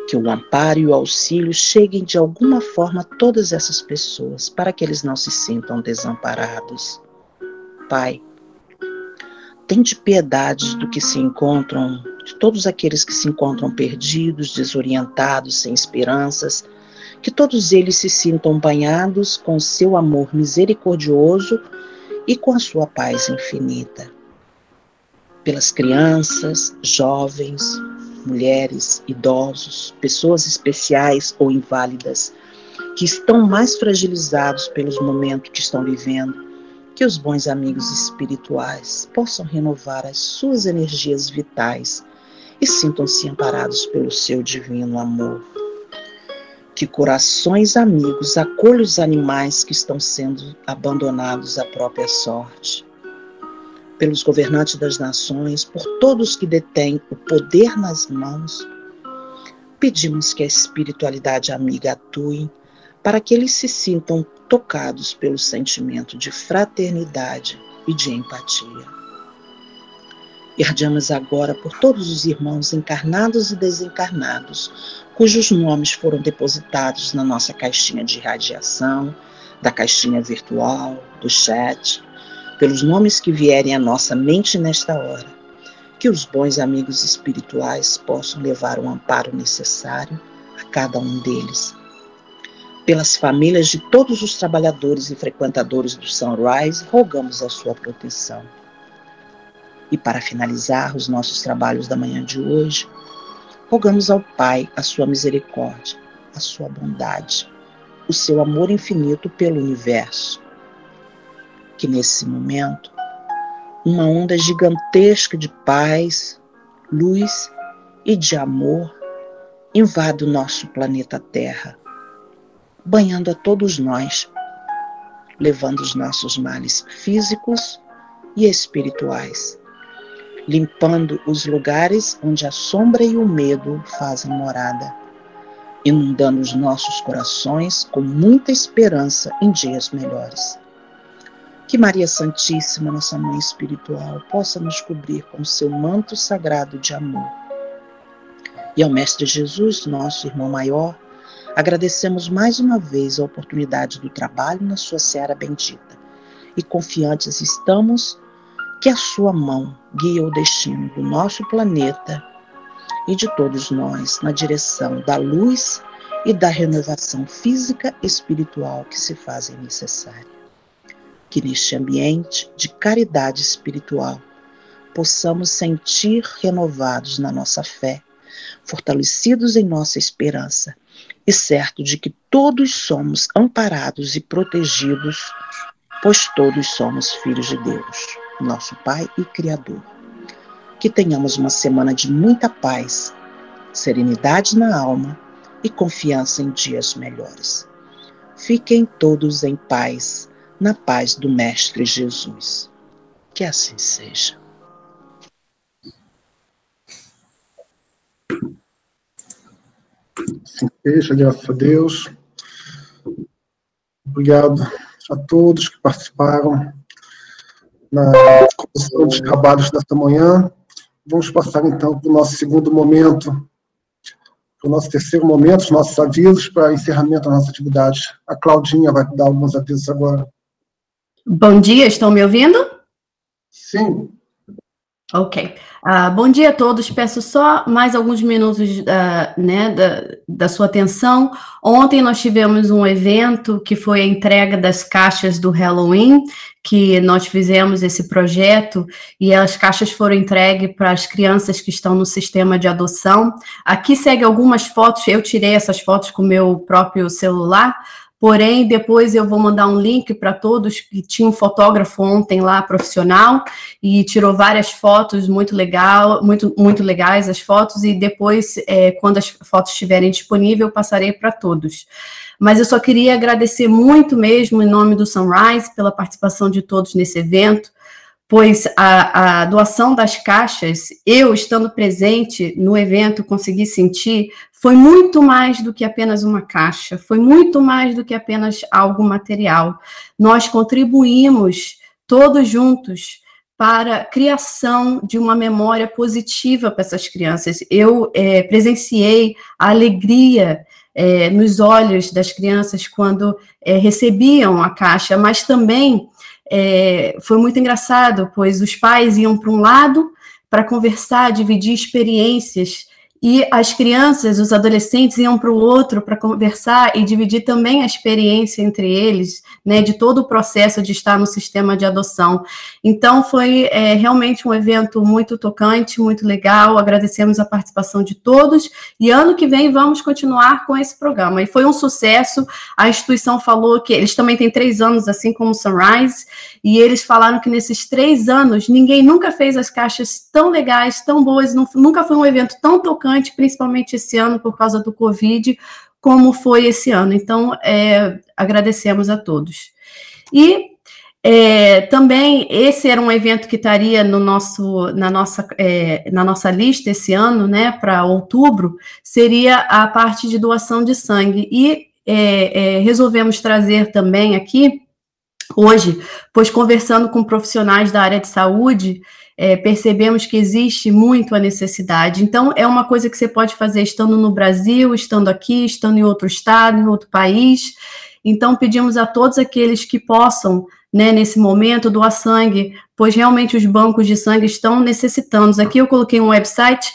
D: Que o amparo e o auxílio cheguem de alguma forma a todas essas pessoas, para que eles não se sintam desamparados. Pai, tende piedade do que se encontram, de todos aqueles que se encontram perdidos, desorientados, sem esperanças, que todos eles se sintam banhados com o seu amor misericordioso e com a sua paz infinita. Pelas crianças, jovens, mulheres, idosos, pessoas especiais ou inválidas, que estão mais fragilizados pelos momentos que estão vivendo, que os bons amigos espirituais possam renovar as suas energias vitais e sintam-se amparados pelo seu divino amor. Que corações amigos acolham os animais que estão sendo abandonados à própria sorte. Pelos governantes das nações, por todos que detêm o poder nas mãos, pedimos que a espiritualidade amiga atue para que eles se sintam tocados pelo sentimento de fraternidade e de empatia. Irradiamos agora por todos os irmãos encarnados e desencarnados, cujos nomes foram depositados na nossa caixinha de radiação, da caixinha virtual, do chat, pelos nomes que vierem à nossa mente nesta hora, que os bons amigos espirituais possam levar o amparo necessário a cada um deles. Pelas famílias de todos os trabalhadores e frequentadores do Sunrise, rogamos a sua proteção. E para finalizar os nossos trabalhos da manhã de hoje, rogamos ao Pai a sua misericórdia, a sua bondade, o seu amor infinito pelo universo. Que nesse momento, uma onda gigantesca de paz, luz e de amor invade o nosso planeta Terra, banhando a todos nós, levando os nossos males físicos e espirituais, limpando os lugares onde a sombra e o medo fazem morada, inundando os nossos corações com muita esperança em dias melhores. Que Maria Santíssima, nossa Mãe Espiritual, possa nos cobrir com seu manto sagrado de amor. E ao Mestre Jesus, nosso irmão maior, agradecemos mais uma vez a oportunidade do trabalho na sua seara bendita. E confiantes estamos que a sua mão guia o destino do nosso planeta e de todos nós na direção da luz e da renovação física e espiritual que se fazem necessárias. Que neste ambiente de caridade espiritual possamos sentir renovados na nossa fé, fortalecidos em nossa esperança e certo de que todos somos amparados e protegidos, pois todos somos filhos de Deus, nosso Pai e Criador. Que tenhamos uma semana de muita paz, serenidade na alma e confiança em dias melhores. Fiquem todos em paz, na paz do Mestre Jesus. Que assim seja.
A: Assim seja, graças a Deus. Obrigado a todos que participaram na condução dos trabalhos desta manhã. Vamos passar, então, para o nosso segundo momento, para o nosso terceiro momento, os nossos avisos para encerramento da nossa atividade. A Claudinha vai dar alguns avisos agora.
E: Bom dia, estão me ouvindo?
A: Sim.
E: Ok. Bom dia a todos. Peço só mais alguns minutos da sua atenção. Ontem nós tivemos um evento que foi a entrega das caixas do Halloween, que nós fizemos esse projeto, e as caixas foram entregues para as crianças que estão no sistema de adoção. Aqui segue algumas fotos, eu tirei essas fotos com o meu próprio celular, porém, depois eu vou mandar um link para todos, que tinha um fotógrafo ontem lá, profissional, e tirou várias fotos, muito legais as fotos, e depois, quando as fotos estiverem disponíveis, eu passarei para todos. Mas eu só queria agradecer muito mesmo, em nome do Sunrise, pela participação de todos nesse evento, pois a doação das caixas, eu estando presente no evento, consegui sentir, foi muito mais do que apenas uma caixa, foi muito mais do que apenas algo material. Nós contribuímos todos juntos para a criação de uma memória positiva para essas crianças. Eu presenciei a alegria nos olhos das crianças quando recebiam a caixa, mas também foi muito engraçado, pois os pais iam para um lado para conversar, dividir experiências, e as crianças, os adolescentes iam para o outro para conversar e dividir também a experiência entre eles, né, de todo o processo de estar no sistema de adoção. Então, foi realmente um evento muito tocante, muito legal, agradecemos a participação de todos, e ano que vem vamos continuar com esse programa. E foi um sucesso, a instituição falou que eles também têm 3 anos, assim como o Sunrise, e eles falaram que nesses 3 anos, ninguém nunca fez as caixas tão legais, tão boas, nunca foi um evento tão tocante, principalmente esse ano, por causa do Covid, como foi esse ano. Então, agradecemos a todos. E também, esse era um evento que estaria na nossa lista esse ano, né, para outubro, seria a parte de doação de sangue. E resolvemos trazer também aqui, hoje, pois conversando com profissionais da área de saúde, percebemos que existe muito a necessidade. Então, é uma coisa que você pode fazer estando no Brasil, estando aqui, estando em outro estado, em outro país. Então, pedimos a todos aqueles que possam, né, nesse momento, doar sangue, pois realmente os bancos de sangue estão necessitando. Aqui eu coloquei um website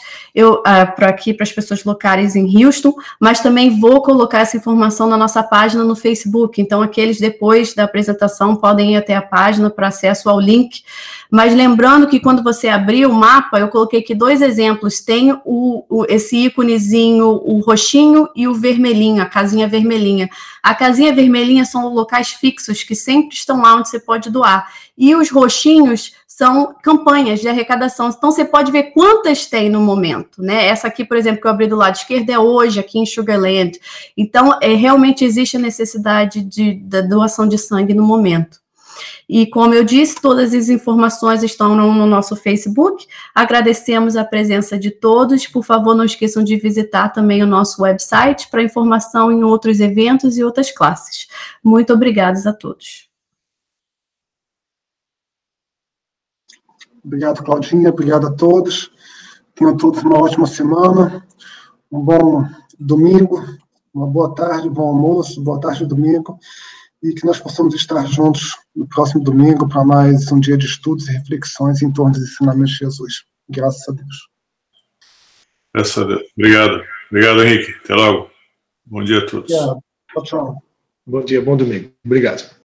E: para as pessoas locais em Houston, mas também vou colocar essa informação na nossa página no Facebook. Então, aqueles depois da apresentação podem ir até a página para acesso ao link. Mas lembrando que quando você abrir o mapa, eu coloquei aqui 2 exemplos. Tem esse íconezinho, o roxinho e o vermelhinho, a casinha vermelhinha. A casinha vermelhinha são locais fixos que sempre estão lá onde você pode doar. E os roxinhos são campanhas de arrecadação. Então, você pode ver quantas tem no momento, né? Essa aqui, por exemplo, que eu abri do lado esquerdo é hoje, aqui em Sugarland. Então, realmente existe a necessidade da doação de sangue no momento. E, como eu disse, todas as informações estão no nosso Facebook. Agradecemos a presença de todos. Por favor, não esqueçam de visitar também o nosso website para informação em outros eventos e outras classes. Muito obrigados a todos.
A: Obrigado, Claudinha. Obrigado a todos. Tenham todos uma ótima semana, um bom domingo, uma boa tarde, bom almoço, boa tarde, domingo, e que nós possamos estar juntos no próximo domingo para mais um dia de estudos e reflexões em torno dos ensinamentos de Jesus. Graças a Deus.
F: Graças a Deus. Obrigado. Obrigado, Henrique. Até logo. Bom dia a todos.
A: Obrigado. Tchau, tchau.
G: Bom dia, bom domingo. Obrigado.